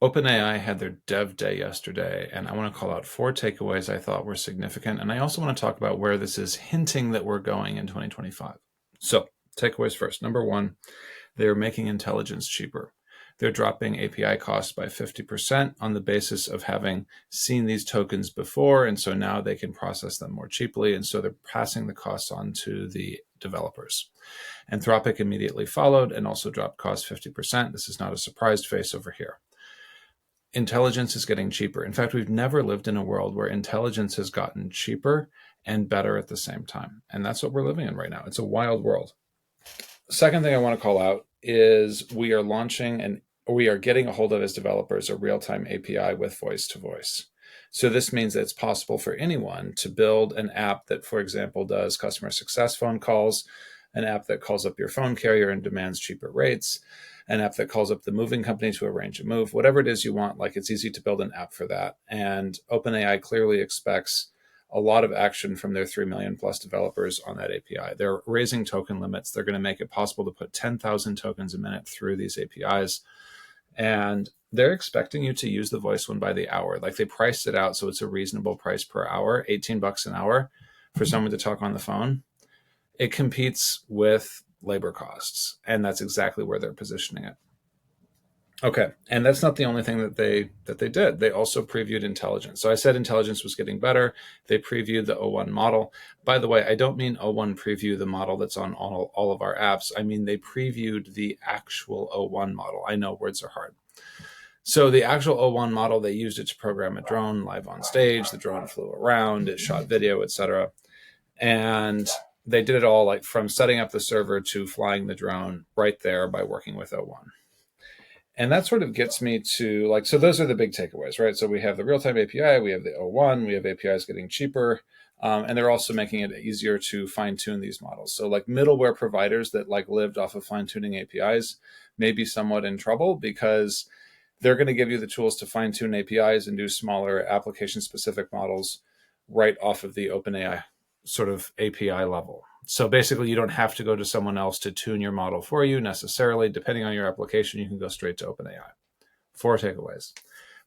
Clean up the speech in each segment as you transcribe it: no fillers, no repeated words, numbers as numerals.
OpenAI had their dev day yesterday, and I want to call out 4 takeaways I thought were significant. And I also want to talk about where this is hinting that we're going in 2025. So, takeaways first. Number one, they're making intelligence cheaper. They're dropping API costs by 50% on the basis of having seen these tokens before. And so now they can process them more cheaply. And so they're passing the costs on to the developers. Anthropic immediately followed and also dropped costs 50%. This is not a surprised face over here. Intelligence is getting cheaper. In fact, we've never lived in a world where intelligence has gotten cheaper and better at the same time. And that's what we're living in right now. It's a wild world. Second thing I want to call out is we are getting a hold of, as developers, a real-time API with voice to voice. So this means that it's possible for anyone to build an app that, for example, does customer success phone calls, an app that calls up your phone carrier and demands cheaper rates, an app that calls up the moving company to arrange a move, whatever it is you want. Like, it's easy to build an app for that. And OpenAI clearly expects a lot of action from their 3 million plus developers on that API. They're raising token limits. They're going to make it possible to put 10,000 tokens a minute through these APIs. And they're expecting you to use the voice one by the hour. Like, they priced it out so it's a reasonable price per hour, $18 an hour for someone to talk on the phone. It competes with labor costs, and that's exactly where they're positioning it. Okay, and that's not the only thing that they did. They also previewed intelligence. So I said intelligence was getting better. They previewed the O1 model. By the way, I don't mean O1 preview, the model that's on all of our apps. I mean they previewed the actual O1 model. I know words are hard. So the actual O1 model, they used it to program a drone live on stage. The drone flew around, it shot video, etc. And they did it all, like from setting up the server to flying the drone right there by working with O1. And that sort of gets me to, like, so those are the big takeaways, right? So we have the real-time API, we have the O1, we have APIs getting cheaper, and they're also making it easier to fine-tune these models. So like middleware providers that like lived off of fine-tuning APIs may be somewhat in trouble because they're going to give you the tools to fine-tune APIs and do smaller application-specific models right off of the OpenAI sort of API level. So basically, you don't have to go to someone else to tune your model for you necessarily. Depending on your application, you can go straight to OpenAI. 4 takeaways.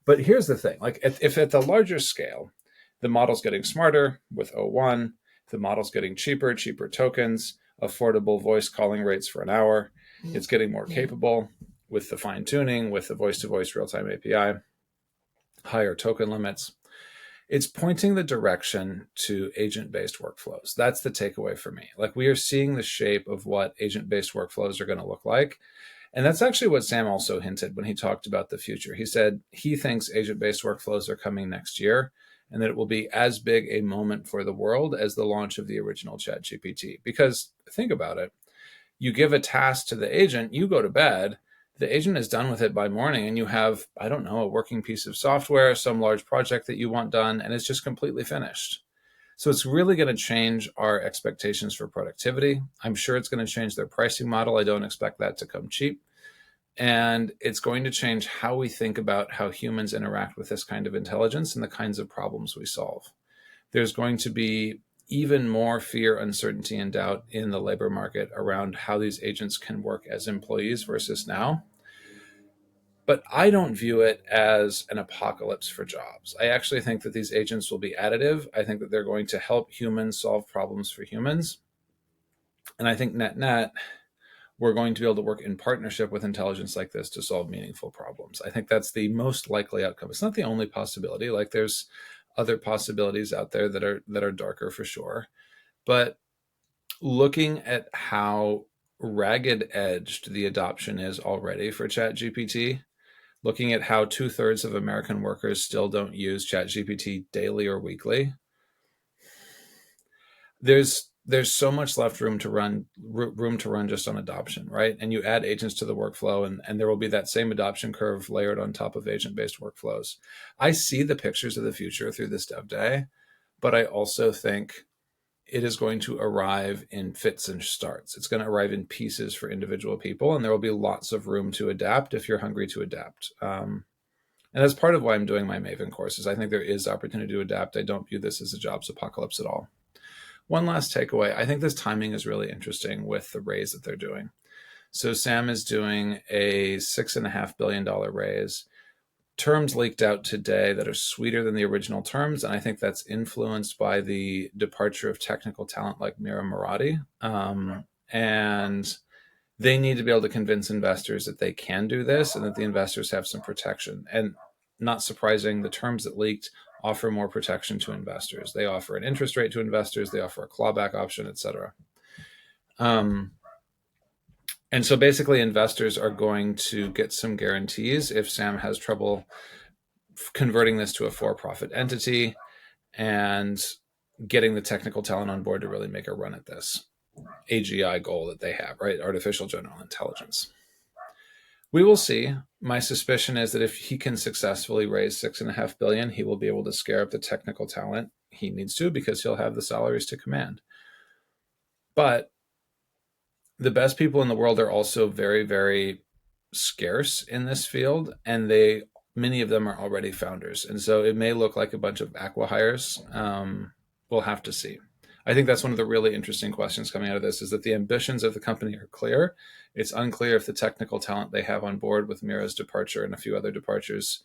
But here's the thing. Like, if at the larger scale, the model's getting smarter with O1, the model's getting cheaper tokens, affordable voice calling rates for an hour, it's getting more capable with the fine-tuning, with the voice-to-voice real-time API, higher token limits. It's pointing the direction to agent-based workflows. That's the takeaway for me. Like, we are seeing the shape of what agent-based workflows are going to look like. And that's actually what Sam also hinted when he talked about the future. He said he thinks agent-based workflows are coming next year and that it will be as big a moment for the world as the launch of the original ChatGPT. Because think about it. You give a task to the agent, you go to bed, the agent is done with it by morning, and you have, I don't know, a working piece of software, some large project that you want done, and it's just completely finished. So it's really going to change our expectations for productivity. I'm sure it's going to change their pricing model. I don't expect that to come cheap. And it's going to change how we think about how humans interact with this kind of intelligence and the kinds of problems we solve. There's going to be even more fear, uncertainty, and doubt in the labor market around how these agents can work as employees versus now. But I don't view it as an apocalypse for jobs. I actually think that these agents will be additive. I think that they're going to help humans solve problems for humans. And I think net, we're going to be able to work in partnership with intelligence like this to solve meaningful problems. I think that's the most likely outcome. It's not the only possibility. Like, there's other possibilities out there that are darker for sure. But looking at how ragged edged the adoption is already for ChatGPT, looking at how 2/3 of American workers still don't use ChatGPT daily or weekly, there's so much left room to run just on adoption, right? And you add agents to the workflow, and there will be that same adoption curve layered on top of agent-based workflows. I see the pictures of the future through this dev day, but I also think it is going to arrive in fits and starts. It's going to arrive in pieces for individual people, and there will be lots of room to adapt if you're hungry to adapt. And that's part of why I'm doing my Maven courses. I think there is opportunity to adapt. I don't view this as a jobs apocalypse at all. One last takeaway. I think this timing is really interesting with the raise that they're doing. So Sam is doing a $6.5 billion raise. terms leaked out today that are sweeter than the original terms, and I think that's influenced by the departure of technical talent like Mira Murati. And they need to be able to convince investors that they can do this and that the investors have some protection. And not surprising, the terms that leaked offer more protection to investors. They offer an interest rate to investors, they offer a clawback option, etc. And so basically investors are going to get some guarantees if Sam has trouble converting this to a for-profit entity and getting the technical talent on board to really make a run at this AGI goal that they have, right? Artificial general intelligence. We will see. My suspicion is that if he can successfully raise $6.5 billion, he will be able to scare up the technical talent he needs to, because he'll have the salaries to command. But the best people in the world are also very, very scarce in this field, and many of them are already founders. And so it may look like a bunch of acqui-hires. We'll have to see. I think that's one of the really interesting questions coming out of this, is that the ambitions of the company are clear. It's unclear if the technical talent they have on board with Mira's departure and a few other departures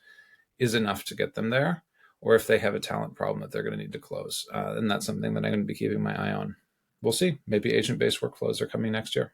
is enough to get them there, or if they have a talent problem that they're going to need to close. And that's something that I'm going to be keeping my eye on. We'll see. Maybe agent-based workflows are coming next year.